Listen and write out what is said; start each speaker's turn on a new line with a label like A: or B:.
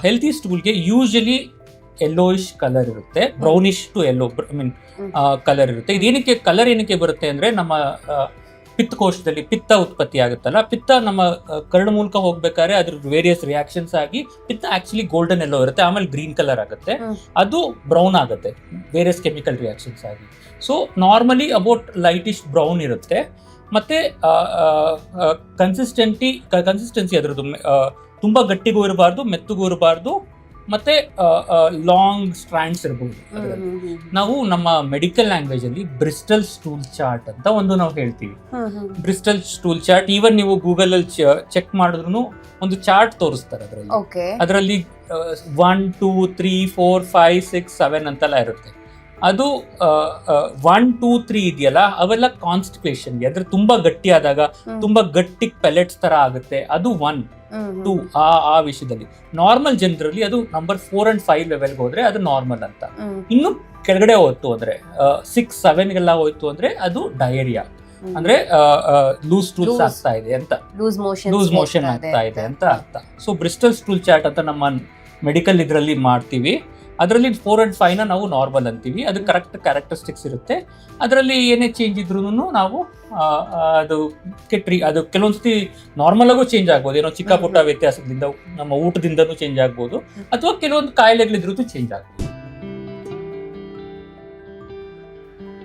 A: Healthy ಸ್ಟೂಲ್ಗೆ usually yellowish colour ಇರುತ್ತೆ, brownish to yellow colour ಇರುತ್ತೆ. ಇದೇನಕ್ಕೆ colour ಏನಕ್ಕೆ ಬರುತ್ತೆ ಅಂದ್ರೆ ನಮ್ಮ ಪಿತ್ತಕೋಶದಲ್ಲಿ ಪಿತ್ತ ಉತ್ಪತ್ತಿ ಆಗುತ್ತಲ್ಲ, ಪಿತ್ತ ನಮ್ಮ ಕರಳು ಮೂಲಕ ಹೋಗ್ಬೇಕಾದ್ರೆ ಅದ್ರ ವೇರಿಯಸ್ ರಿಯಾಕ್ಷನ್ಸ್ ಆಗಿ ಪಿತ್ತ ಆಕ್ಚುಲಿ ಗೋಲ್ಡನ್ ಎಲ್ಲೋ ಇರುತ್ತೆ, ಆಮೇಲೆ ಗ್ರೀನ್ ಕಲರ್ ಆಗುತ್ತೆ, ಅದು ಬ್ರೌನ್ ಆಗುತ್ತೆ ವೇರಿಯಸ್ ಕೆಮಿಕಲ್ ರಿಯಾಕ್ಷನ್ಸ್ ಆಗಿ. So normally about lightish brown ಇರುತ್ತೆ. ಮತ್ತೆ ಕನ್ಸಿಸ್ಟೆನ್ಸಿ ಅದರದ್ದು ತುಂಬಾ ಗಟ್ಟಿಗೂ ಇರಬಾರ್ದು, ಮೆತ್ತಗೂ ಇರಬಾರ್ದು, ಮತ್ತೆ ಲಾಂಗ್ ಸ್ಟ್ರಾಂಡ್ಸ್ ಇರಬಹುದು. ನಾವು ನಮ್ಮ ಮೆಡಿಕಲ್ ಲ್ಯಾಂಗ್ವೇಜ್ ಅಲ್ಲಿ ಬ್ರಿಸ್ಟಲ್ ಸ್ಟೂಲ್ ಚಾರ್ಟ್ ಅಂತ ಒಂದು ನಾವು ಹೇಳ್ತೀವಿ. ಬ್ರಿಸ್ಟಲ್ ಸ್ಟೂಲ್ ಚಾರ್ಟ್ ಈವನ್ ನೀವು ಗೂಗಲ್ ಅಲ್ಲಿ ಚೆಕ್ ಮಾಡಿದ್ರು ಒಂದು ಚಾರ್ಟ್ ತೋರಿಸ್ತಾರೆ ಅದರಲ್ಲಿ 1 2 3 4 5 6 7 ಅಂತೆಲ್ಲ ಇರುತ್ತೆ. ಅದು 1 2 3 ಇದೆಯಲ್ಲ, ಅವೆಲ್ಲ ಕಾನ್ಸ್ಟಿಪೇಷನ್ಗೆ, ಅಂದ್ರೆ ತುಂಬಾ ಗಟ್ಟಿ ಆದಾಗ ತುಂಬಾ ಗಟ್ಟಿ ಪೆಲೆಟ್ಸ್ ತರ ಆಗುತ್ತೆ, ಅದು 1 2 ಆ ವಿಷಯದಲ್ಲಿ. ನಾರ್ಮಲ್ ಜನರಲ್ಲಿ ಅದು ನಂಬರ್ 4 and 5 ಲೆವೆಲ್ಗೆ ಹೋದ್ರೆ ಅದು ನಾರ್ಮಲ್ ಅಂತ. ಇನ್ನು ಕೆಳಗಡೆ ಹೋಯ್ತು ಅಂದ್ರೆ 6 7 ಗೆಲ್ಲ ಹೋಯ್ತು ಅಂದ್ರೆ ಅದು ಡಯೇರಿಯಾ, ಅಂದ್ರೆ ಲೂಸ್ ಸ್ಟೂಲ್ಸ್ ಆಗ್ತಾ ಇದೆ ಅಂತ, ಲೂಸ್ ಮೋಷನ್ ಆಗ್ತಾ ಇದೆ ಅಂತ ಅರ್ಥ. ಸೊ ಬ್ರಿಸ್ಟಲ್ ಸ್ಟೂಲ್ ಚಾರ್ಟ್ ಅಂತ ನಮ್ಮ ಮೆಡಿಕಲ್ ಇದರಲ್ಲಿ ಮಾಡ್ತೀವಿ. ಅದರಲ್ಲಿ 4 and 5 ನಾವು ನಾರ್ಮಲ್ ಅಂತೀವಿ. ಅದು ಕರೆಕ್ಟ್ ಕ್ಯಾರೆಕ್ಟರಿಸ್ಟಿಕ್ಸ್ ಇರುತ್ತೆ. ಅದರಲ್ಲಿ ಏನೇ ಚೇಂಜ್ ಇದ್ರೂ ನಾವು ಅದು ಅದು ಕೆಲವೊಂದ್ಸತಿ ನಾರ್ಮಲ್ ಆಗು ಚೇಂಜ್ ಆಗ್ಬೋದು, ಏನೋ ಚಿಕ್ಕ ಪುಟ್ಟ ವ್ಯತ್ಯಾಸದಿಂದ ನಮ್ಮ ಊಟದಿಂದನೂ ಚೇಂಜ್ ಆಗ್ಬೋದು, ಅಥವಾ ಕೆಲವೊಂದು ಕಾಯಿಲೆಗಳಿದ್ರೂ ಚೇಂಜ್ ಆಗ್ಬೋದು.